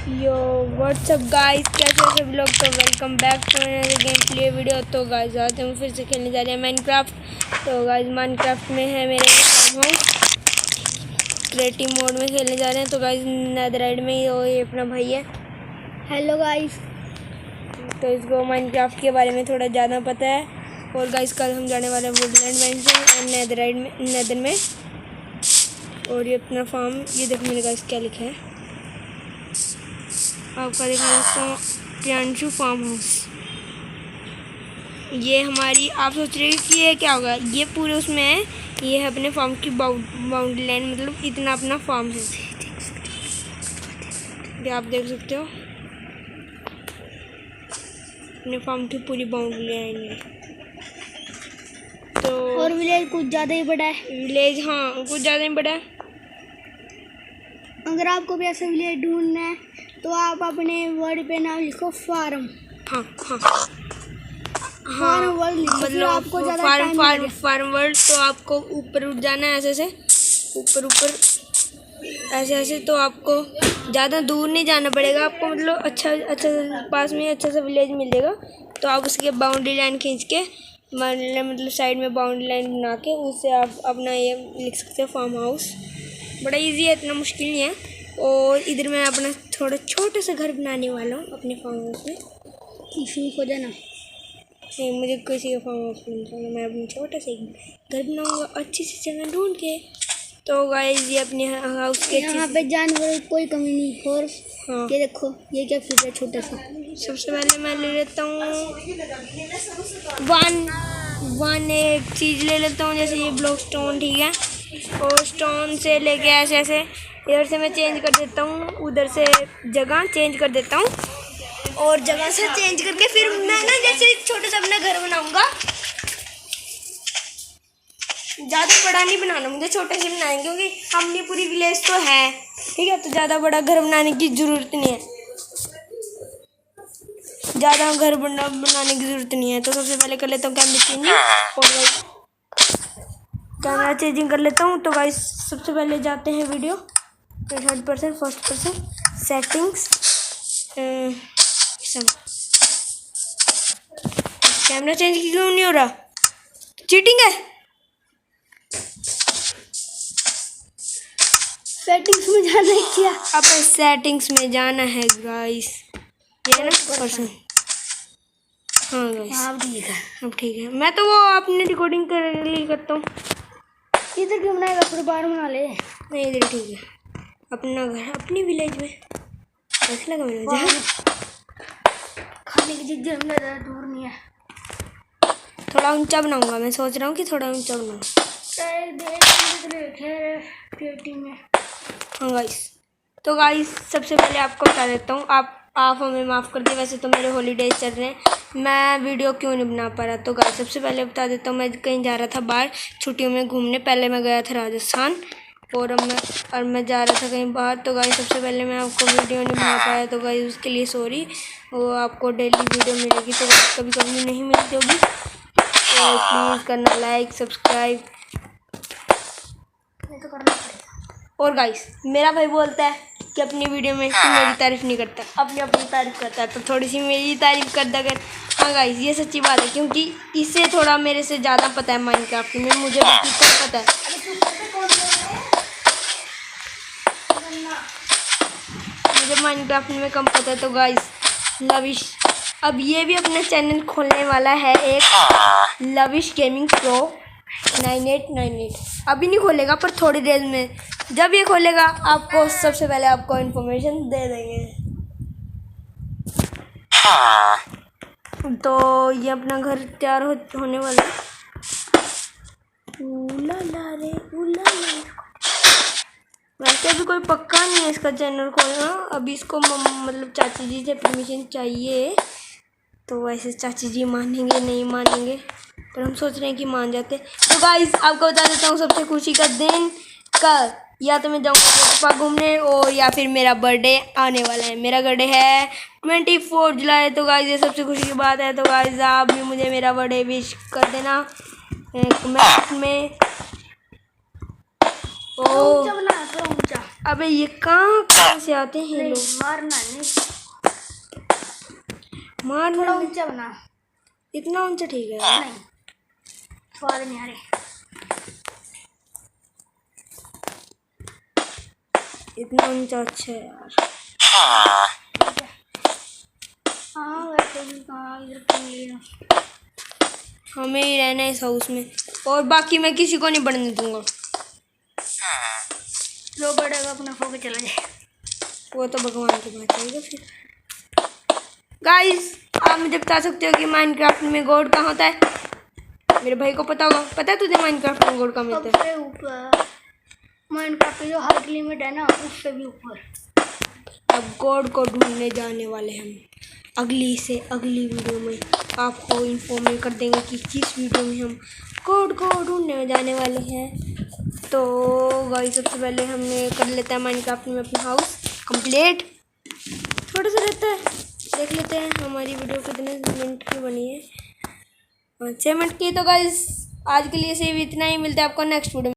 यो WhatsApp guys, कैसे हो सब लोग। तो welcome back to another game play video. तो गाइस आज हम फिर से खेलने जा रहे हैं माइनक्राफ्ट। तो गाइस माइनक्राफ्ट में है मेरे फार्म हाउस, क्रिएटिव मोड में खेलने जा रहे हैं। तो गाइस नेदरराइट में ही ये अपना भाई है। Hello guys. तो इसको माइनक्राफ्ट के बारे में थोड़ा ज़्यादा पता है। और गाइस कल हम जाने वाले हैं वुडलैंड मैंशन और नेदर में। और ये अपना फार्म, ये देखो मेरे गाइस क्या लिखा है, आपका देखा दोस्तों, प्रियांशु फार्म हाउस। ये हमारी, आप सोच रहे हैं कि ये क्या होगा, ये पूरे उसमें है। ये है अपने फार्म की बाउंड्री लाइन, मतलब इतना अपना फार्म है। ये आप देख सकते हो अपने फार्म की पूरी बाउंड्री लाइन है। तो और विलेज कुछ ज़्यादा ही बड़ा है। विलेज हाँ कुछ ज़्यादा ही बड़ा है। अगर आपको भी ऐसा विलेज ढूंढना है तो आप अपने वर्ड पे नाम लिखो फार्म। हाँ हाँ फार्म वर्ड लिखो, फिर मतलब आपको ज़्यादा टाइम मिलेगा। Farm word. तो आपको ऊपर उठ जाना है, ऐसे से ऊपर ऐसे ऐसे। तो आपको ज़्यादा दूर नहीं जाना पड़ेगा आपको, मतलब अच्छा पास में अच्छा सा विलेज मिलेगा। तो आप उसके बाउंड्री लाइन खींच के, मतलब साइड में बाउंड्री लाइन बना के उससे आप अपना ये लिख सकते हो फार्म हाउस। बड़ा इजी है, इतना मुश्किल नहीं है। और इधर मैं अपना थोड़ा छोटा सा घर बनाने वाला हूँ अपने फार्म हाउस में। इसमें हो जाना नहीं, मुझे किसी का फार्म हाउस नहीं बनाना, मैं अपना छोटा सा घर बनाऊँगा अच्छी सी जगह ढूंढ के। तो गाइस ये अपने हाउस के यहाँ पे जानवरों की कोई कमी नहीं। और हाँ, ये देखो ये क्या फिर है छोटा सा। सबसे पहले मैं ले लेता हूँ वन एक चीज़ ले लेता हूँ, जैसे ये ब्लॉक स्टोन, ठीक है। और स्टोन से लेके ऐसे ऐसे इधर से मैं चेंज कर देता हूँ, उधर से जगह चेंज कर देता हूँ। और जगह से चेंज करके फिर मैं ना जैसे छोटा सा अपना घर बनाऊँगा। ज़्यादा बड़ा नहीं बनाना, मुझे छोटे से बनाएंगे क्योंकि अपनी पूरी विलेज तो है, ठीक है। तो ज़्यादा बड़ा घर बनाने की ज़रूरत नहीं है, ज़्यादा घर बनाने की ज़रूरत नहीं है। तो सबसे पहले कर लेता हूँ कैमरा चेंजिंग, और कैमरा चेंजिंग कर लेता हूँ। तो गाइस सबसे पहले जाते हैं video 3rd% first person settings, camera change क्यों नहीं हो रहा, चीटिंग है। सेटिंग्स में जाना है क्या? अब सेटिंग्स में जाना है गाइस, ये ना पर्सन। हाँ गाइस हाँ ठीक है। अब ठीक है। मैं तो वो अपनी रिकॉर्डिंग के लिए करता हूँ। इधर क्यों बनाएगा, पूरे बाहर बना ले। नहीं इधर ठीक है, अपना घर अपनी विलेज में अच्छा लगा मुझे। जहाँ खाने की चीज़ें हमने ज़्यादा दूर नहीं है। थोड़ा ऊंचा बनाऊंगा, मैं सोच रहा हूँ कि थोड़ा ऊंचा बनाऊँ। हाँ गाइस, तो गाइस सबसे पहले आपको बता देता हूँ, आप हमें माफ़ कर दिए। वैसे तो मेरे हॉलीडेज चल रहे हैं, मैं वीडियो क्यों नहीं बना पा रहा। तो गाइस सबसे पहले बता देता हूँ, मैं कहीं जा रहा था बाहर छुट्टियों में घूमने। पहले मैं गया था राजस्थान, और मैं जा रहा था कहीं बाहर। तो गाइस सबसे पहले मैं आपको वीडियो नहीं बना पाया, तो गाइस उसके लिए सॉरी। वो आपको डेली वीडियो मिलेगी, तो कभी कभी नहीं मिलती होगी। तो प्लीज़ करना लाइक सब्सक्राइब तो करना पड़ेगा। और गाइस मेरा भाई बोलता है कि अपनी वीडियो में तू मेरी तारीफ नहीं करता, अपनी तारीफ करता है। तो थोड़ी सी मेरी तारीफ कर दे कर। हाँ गाइस ये सच्ची बात है, क्योंकि इसे थोड़ा मेरे से ज़्यादा पता है माइनक्राफ्ट में, मुझे भी कम पता है। मुझे माइनक्राफ्ट में कम पता है। तो गाइस लविश अब ये भी अपना चैनल खोलने वाला है, एक लविश गेमिंग प्रो 9898। अभी नहीं खोलेगा, पर थोड़ी देर में जब ये खोलेगा आपको सबसे पहले आपको इन्फॉर्मेशन दे देंगे। तो ये अपना घर तैयार होने वाला है। वैसे अभी कोई पक्का नहीं है इसका चैनल खोलना, अभी इसको मतलब चाची जी से परमिशन चाहिए। तो वैसे चाची जी मानेंगे नहीं मानेंगे, पर हम सोच रहे हैं कि मान जाते। तो गाइस आपको बता देता हूँ सबसे खुशी का दिन कल, या तो मैं जाऊँगा घूमने, और या फिर मेरा बर्थडे आने वाला है। मेरा बर्थडे है 24 जुलाई। तो गाइस ये सबसे खुशी की बात है। तो गाइस आप भी मुझे मेरा बर्थडे विश कर देना कमेंट में। ऊंचा बना, थोड़ा ऊंचा। अबे ये कहाँ से आते हैं नहीं लोग? मारना नहीं, मारना थोड़ा नहीं। ऊंचा बना। इतना ऊंचा ठीक है? नहीं स्वाद नहीं आ रहे। इतना ऊंचा अच्छा है यार। हाँ वैसे भी कहाँ इधर क्यों लिया? हमें ही रहना है इस हाउस में, और बाकी मैं किसी को नहीं बढ़ने दूंगा। जो बढ़ेगा अपना खो के चला जाए। वो तो भगवान की बात है। फिर गाइस, आप मुझे बता सकते हो कि माइनक्राफ्ट में गोल्ड कहाँ होता है? मेरे भाई को पता होगा। पता है तुझे माइनक्राफ्ट में गोल्ड कहाँ मिलता है? सबसे ऊपर माइनक्राफ्ट की जो हाइट लिमिट है ना, उससे भी ऊपर। अब गोल्ड को ढूंढने जाने वाले हम अगली वीडियो में आपको इन्फॉर्म कर देंगे कि किस वीडियो में हम गोल्ड को ढूंढने जाने वाले हैं। तो गाइस, सबसे पहले हमने कर लेता है माइनक्राफ्ट में अपना हाउस कंप्लीट। छोटा सा रहता है, देख लेते हैं हमारी वीडियो कितने मिनट की बनी है। 6 मिनट की। तो गाइस आज के लिए सिर्फ इतना ही, मिलता है आपको नेक्स्ट वीडियो में।